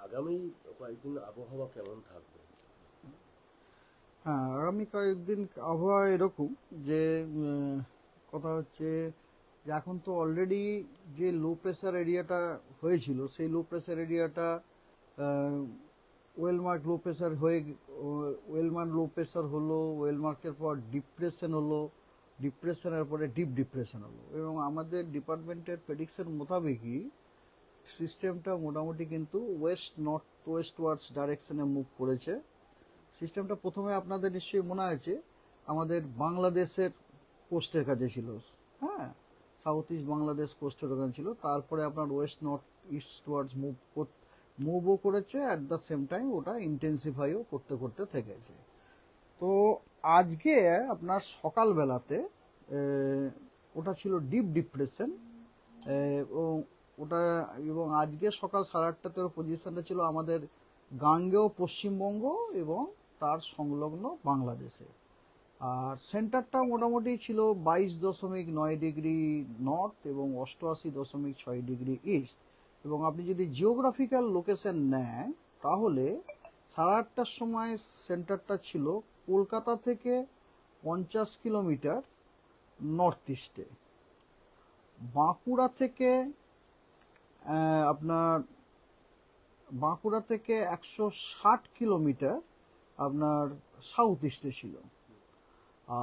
আগামী কয়েকদিন আবহাওয়া কেমন থাকবে? হ্যাঁ, আগামী কয়েকদিন আবহাওয়া এরকম যে কথা হচ্ছে যে এখন তো অলরেডি যে লো প্রেসার এরিয়াটা হয়েছিল সেই লো প্রেসার এরিয়াটা ওয়েলমার্ক লো প্রেসার হয়ে ওয়েলমার্ক লো প্রেসার হলো, ওয়েলমার্কের পর ডিপ্রেশন হলো, ডিপ্রেশনের পরে ডিপ ডিপ্রেশন হলো, এবং আমাদের ডিপার্টমেন্টের প্রেডিকশন মোতাবেকই সিস্টেমটা মোটামুটি কিন্তু ওয়েস্ট নর্থ ওয়েস্ট ওয়ার্ডস ডাইরেকশনে মুভ করেছে। সিস্টেমটা প্রথমে আপনাদের নিশ্চয়ই মনে আছে আমাদের বাংলাদেশের কোস্টের কাছে ছিল, হ্যাঁ, সাউথ ইস্ট বাংলাদেশ কোস্টের ওখানে ছিল, তারপরে আপনার ওয়েস্ট নর্থ ইস্ট ওয়ার্ডস মুভও করেছে, অ্যাট দ্য সেম টাইম ওটা ইন্টেন্সিফাইও করতে করতে থেকেছে। তো আজকে আপনার সকালবেলাতে ওটা ছিল ডিপ ডিপ্রেশন, এবং ওটা এবং আজকে সকাল 8:30-তে পজিশনটা ছিল আমাদের গাঙ্গেয় পশ্চিমবঙ্গ এবং তার সংলগ্ন বাংলাদেশে। আর সেন্টারটা মোটামুটি ছিল 22.9 ডিগ্রি নর্থ এবং 88.6 ডিগ্রি ইস্ট। এবং আপনি যদি জিওগ্রাফিক্যাল লোকেশন নেন তাহলে 8:30টার সময় সেন্টারটা ছিল কলকাতা থেকে 50 কিলোমিটার নর্থ ইস্টে, বাঁকুড়া থেকে আপনার বাঁকুড়া থেকে 160 কিলোমিটার আপনার সাউথ ইস্টে ছিল।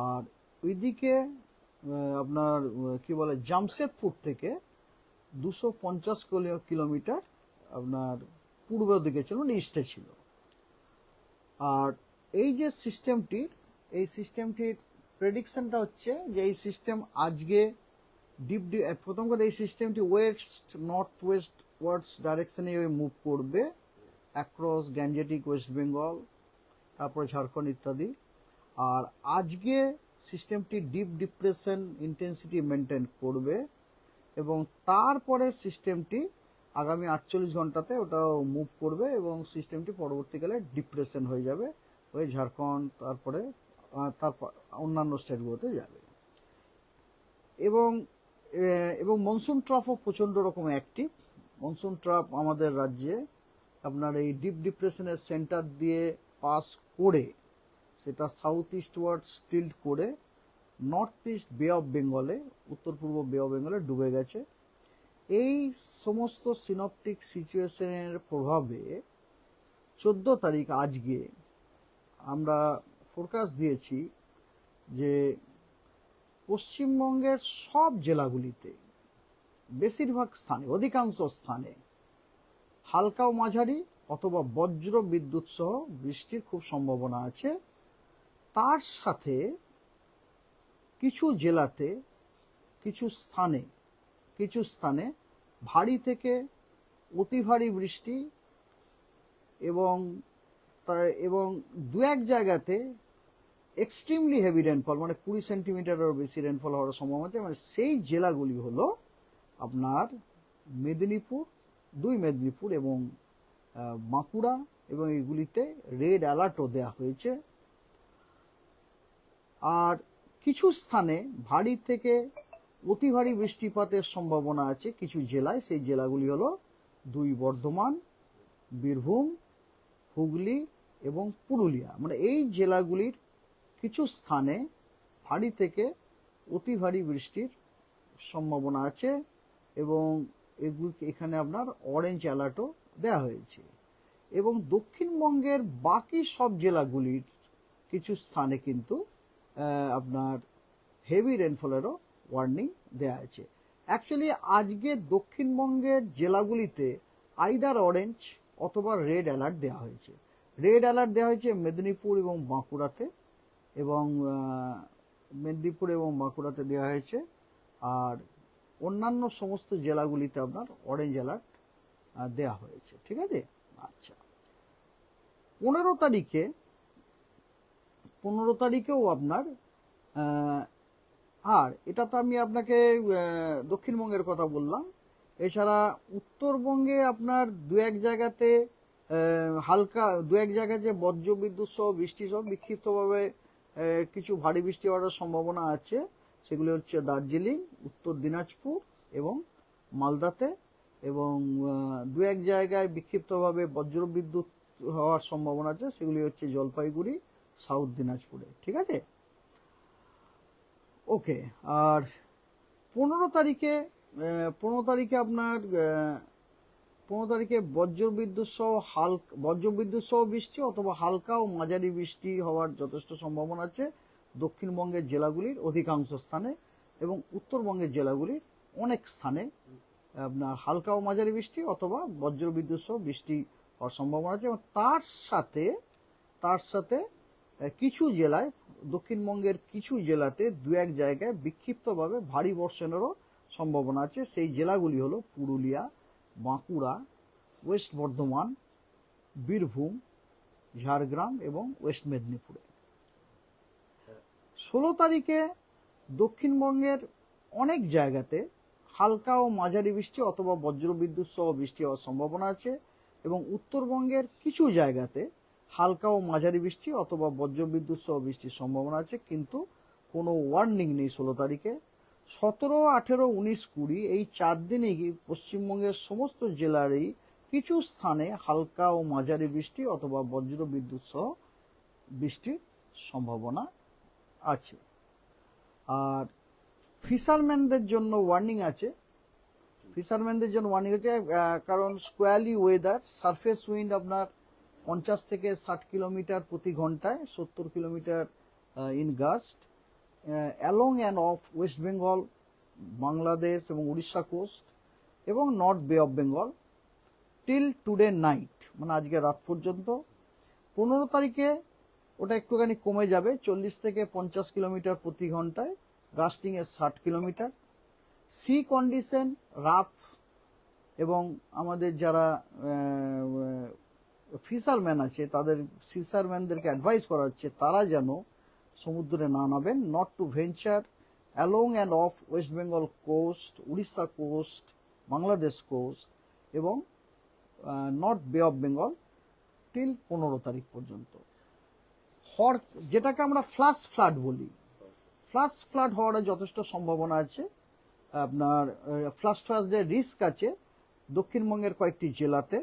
আর ওইদিকে আপনার কি বলে জামশেদপুর থেকে 250 কিলোমিটার আপনার পূর্ব দিকে ছিল, মানে ইস্টে ছিল। আর এই যে সিস্টেমটির প্রেডিকশনটা হচ্ছে যে এই সিস্টেম আজকে প্রথম কথা এই সিস্টেমটি ওয়েস্ট নর্থ ওয়েস্ট ওয়ার্ডস ডাইরেকশনে মুভ করবে অ্যাক্রস গ্যাঞ্জেটিক ওয়েস্ট বেঙ্গল, তারপরে ঝাড়খণ্ড ইত্যাদি। আর আজকে সিস্টেমটি ডিপ ডিপ্রেশন ইন্টেন্সিটি মেনটেন করবে এবং তারপরে সিস্টেমটি আগামী 48 ঘন্টাতে ওটাও মুভ করবে এবং সিস্টেমটি পরবর্তীকালে ডিপ্রেশন হয়ে যাবে, ওই ঝাড়খণ্ড তারপরে তারপর অন্যান্য স্টেটগুলোতে যাবে। এবং মনসুন ট্রাফও প্রচণ্ড রকম অ্যাক্টিভ। মনসুন ট্রাফ আমাদের রাজ্যে আপনার এই ডিপ ডিপ্রেশনের সেন্টার দিয়ে পাস করে সেটা সাউথ ইস্ট ওয়ার্ডস টিল্ট করে নর্থ ইস্ট বে অফ বেঙ্গলে, উত্তর পূর্ব বে অফ বেঙ্গলে ডুবে গেছে। এই সমস্ত সিনপটিক সিচুয়েশনের প্রভাবে 14 তারিখ আজকে আমরা ফোরকাস্ট দিয়েছি যে পশ্চিমবঙ্গের সব জেলাগুলিতে বেশিরভাগ স্থানে, অধিকাংশ স্থানে হালকা ও মাঝারি অথবা বজ্র বিদ্যুৎ সহ বৃষ্টির খুব সম্ভাবনা আছে। তার সাথে কিছু জেলাতে কিছু স্থানে ভারী থেকে অতি ভারী বৃষ্টি এবং দু এক জায়গাতে এক্সট্রিমলি হেভি রেনফল, মানে 20 সেন্টিমিটারেরও বেশি রেনফল হওয়ার সম্ভাবনা আছে। মানে সেই জেলাগুলি হলো আপনার মেদিনীপুর এবং বাঁকুড়া, এবং এগুলিতে রেড অ্যালার্টও দেওয়া হয়েছে। আর কিছু স্থানে ভারী থেকে অতি ভারী বৃষ্টিপাতের সম্ভাবনা আছে কিছু জেলায়। সেই জেলাগুলি হলো 2 বর্ধমান, বীরভূম, হুগলি এবং পুরুলিয়া। মানে এই জেলাগুলির কিছু স্থানে ভারী থেকে অতি ভারী বৃষ্টির সম্ভাবনা আছে এবং এখানে আপনার অরেঞ্জ অ্যালার্টও দেওয়া হয়েছে। এবং দক্ষিণবঙ্গের বাকি সব জেলাগুলির কিছু স্থানে কিন্তু আপনার হেভি রেনফলেরও ওয়ার্নিং দেওয়া আছে। অ্যাকচুয়ালি আজকে দক্ষিণবঙ্গের জেলাগুলিতে আইদার অরেঞ্জ অথবা রেড অ্যালার্ট দেওয়া হয়েছে। রেড অ্যালার্ট দেওয়া হয়েছে মেদিনীপুর এবং বাঁকুড়াতে, দেওয়া হয়েছে। আর অন্যান্য সমস্ত জেলাগুলিতে আপনার অরেঞ্জ অ্যালার্ট দেওয়া হয়েছে। ঠিক আছে। আচ্ছা, 15 তারিখেও আপনার আর এটা তো আমি আপনাকে দক্ষিণবঙ্গের কথা বললাম। এছাড়া উত্তরবঙ্গে আপনার দু এক জায়গাতে বজ্র বিদ্যুৎ সহ বৃষ্টি সহ বিক্ষিপ্তভাবে কিছু ভারী বৃষ্টি হওয়ার সম্ভাবনা আছে। সেগুলি হচ্ছে দার্জিলিং, উত্তর দিনাজপুর এবং মালদাতে। এবং দু এক জায়গায় বিক্ষিপ্তভাবে বজ্রবিদ্যুৎ হওয়ার সম্ভাবনা আছে, সেগুলি হচ্ছে জলপাইগুড়ি, সাউথ দিনাজপুরে। ঠিক আছে, ওকে। আর 15 তারিখে আপনার 15 তারিখে বজ্রবিদ্যুৎ সহ বৃষ্টি অথবা হালকা ও মাঝারি বৃষ্টি হওয়ার যথেষ্ট সম্ভাবনা আছে দক্ষিণবঙ্গের জেলাগুলির অধিকাংশ স্থানে, এবং উত্তরবঙ্গের জেলাগুলির অনেক স্থানে আপনার হালকা ও মাঝারি বৃষ্টি অথবা বজ্রবিদ্যুৎ সহ বৃষ্টি হওয়ার সম্ভাবনা আছে। এবং তার সাথে কিছু জেলায়, দক্ষিণবঙ্গের কিছু জেলাতে দু এক জায়গায় বিক্ষিপ্তভাবে ভারী বর্ষণেরও সম্ভাবনা আছে। সেই জেলাগুলি হলো পুরুলিয়া, বাঁকুড়া, ওয়েস্ট বর্ধমান, বীরভূম, ঝাড়গ্রাম এবং ওয়েস্ট মেদিনীপুরে। 16 তারিখে দক্ষিণবঙ্গের অনেক জায়গাতে হালকা ও মাঝারি বৃষ্টি অথবা বজ্রবিদ্যুৎ সহ বৃষ্টি হওয়ার সম্ভাবনা আছে, এবং উত্তরবঙ্গের কিছু জায়গাতে হালকা ও মাঝারি বৃষ্টি অথবা বজ্রবিদ্যুৎ সহ বৃষ্টির সম্ভাবনা আছে, কিন্তু কোনো ওয়ার্নিং নেই 16 তারিখে। 17, 18, 19, 20 এই 4 দিনে পশ্চিমবঙ্গের সমস্ত জেলারই কিছু স্থানে হালকা ও মাঝারি বৃষ্টি অথবা বজ্রবিদ্যুৎ সহ বৃষ্টির সম্ভাবনা আছে। আর ফিশারম্যানদের জন্য ওয়ার্নিং আছে, কারণ স্কোয়ালি ওয়েদার, সারফেস উইন্ড আপনার 50 থেকে 60 কিলোমিটার প্রতি ঘন্টায়, 70 kilometre in gust along and off West Bengal, Bangladesh এবং উড়িষ্যা কোস্ট এবং north Bay of Bengal till today night, মানে আজকে রাত পর্যন্ত। 15 তারিখে ওটা একটুখানি কমে যাবে, 40 থেকে 50 কিলোমিটার প্রতি ঘন্টায়, গাস্টিং এর 60 কিলোমিটার। সি কন্ডিশন রাফ, এবং আমাদের যারা ফিশারম্যান আছে ফিশারম্যানদেরকে অ্যাডভাইস করা হচ্ছে তারা যেন সমুদ্রে না নামেন, not to venture along and off West Bengal coast, Orissa coast, Bangladesh coast এবং north Bay of Bengal till 15 তারিখ পর্যন্ত। যেটাকে আমরা ফ্ল্যাশ ফ্লাড বলি, ফ্ল্যাশ ফ্লাড হওয়ার যথেষ্ট সম্ভাবনা আছে। আপনার ফ্ল্যাশ ফ্লাডের রিস্ক আছে দক্ষিণবঙ্গের কয়েকটি জেলাতে,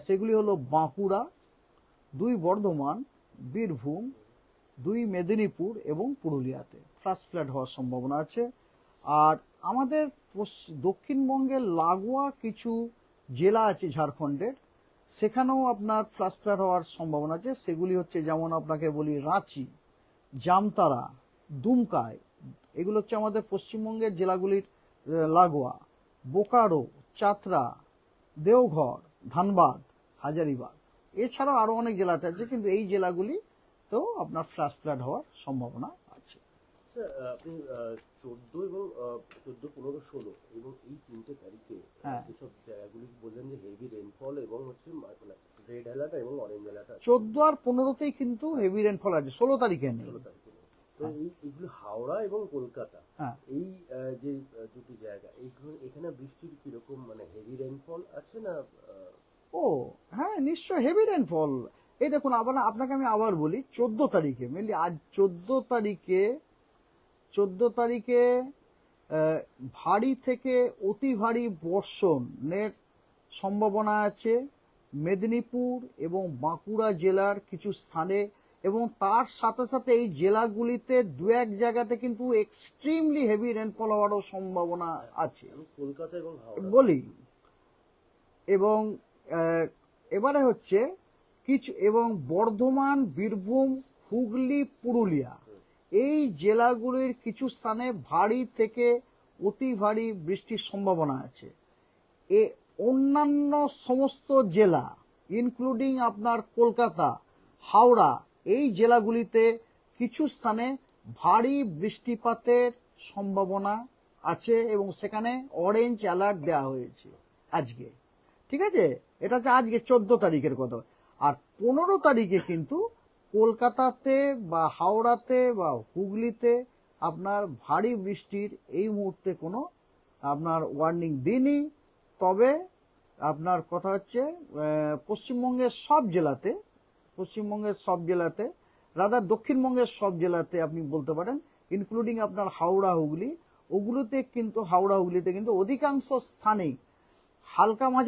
সেগুলি হলো বাঁকুড়া, 2 বর্ধমান, বীরভূম, 2 মেদিনীপুর এবং পুরুলিয়াতে ফ্ল্যাশ ফ্লাড হওয়ার সম্ভাবনা আছে। আর আমাদের দক্ষিণবঙ্গের লাগোয়া কিছু জেলা আছে ঝাড়খণ্ডের, সেখানেও আপনার ফ্ল্যাশ ফ্লাড হওয়ার সম্ভাবনা আছে। সেগুলি হচ্ছে, যেমন আপনাকে বলি, রাঁচি, জামতারা, দুমকাই, এগুলো হচ্ছে আমাদের পশ্চিমবঙ্গের জেলাগুলির লাগোয়া, বোকারো, চাতরা, দেওঘর, ধানবাদ, হাজারিবাগ, এছাড়াও আরো অনেক জেলাতে আছে, কিন্তু এই জেলাগুলিতেও আপনার ফ্ল্যাশ ফ্লাড হওয়ার সম্ভাবনা আছে। আপনি 14 এবং 14, 15, 16 এবং এই 3টে তারিখে যেসব জায়গাগুলি বললেন যে হেভি রেইনফল এবং হচ্ছে রেড অ্যালার্ট এবং অরেঞ্জ অ্যালার্ট আছে, 14 আর 15তেই কিন্তু হেভি রেইনফল আছে, 16 তারিখে নেই। 16 তারিখে নেই। তো এইগুলো হাওড়া এবং কলকাতা, এই যে দুটি জায়গা, এখানে বৃষ্টির কিরকম, মানে হেভি রেইনফল আছে না? ও হ্যাঁ, নিশ্চয় হেভি রেইনফল। এই দেখুন, আপনাকে আমি আবার বলি, 14 তারিখে মেনলি, আজ 14 তারিখে ভারী থেকে অতি ভারী বর্ষণের সম্ভাবনা আছে মেদিনীপুর এবং বাঁকুড়া জেলার কিছু স্থানে, এবং তার সাথে সাথে এই জেলাগুলিতে 2-1 জায়গাতে কিন্তু এক্সট্রিমলি হেভি রেইনফল হওয়ারও সম্ভাবনা আছে, কলকাতা এবং হাওড়া বলি। এবং এবারে হচ্ছে কিছু, এবং বর্ধমান, বীরভূম, হুগলি, পুরুলিয়া এই জেলাগুলির কিছু স্থানে ভারী থেকে অতি ভারী বৃষ্টির সম্ভাবনা আছে। অন্যান্য সমস্ত জেলা ইনক্লুডিং আপনার কলকাতা, হাওড়া, এই জেলাগুলিতে কিছু স্থানে ভারী বৃষ্টিপাতের সম্ভাবনা আছে, এবং সেখানে অরেঞ্জ অ্যালার্ট দেওয়া হয়েছে আজকে। ঠিক আছে, এটা হচ্ছে আজকে 14 তারিখের কথা। আর 15 তারিখে কিন্তু কলকাতাতে বা হাওড়াতে বা হুগলিতে আপনার ভারী বৃষ্টির এই মুহূর্তে কোনো আপনার ওয়ার্নিং দিইনি। তবে আপনার কথা হচ্ছে পশ্চিমবঙ্গের সব জেলাতে, রাদার দক্ষিণবঙ্গের সব জেলাতে আপনি বলতে পারেন, ইনক্লুডিং আপনার হাওড়া হুগলিতে কিন্তু অধিকাংশ স্থানেই হালকা মাঝারি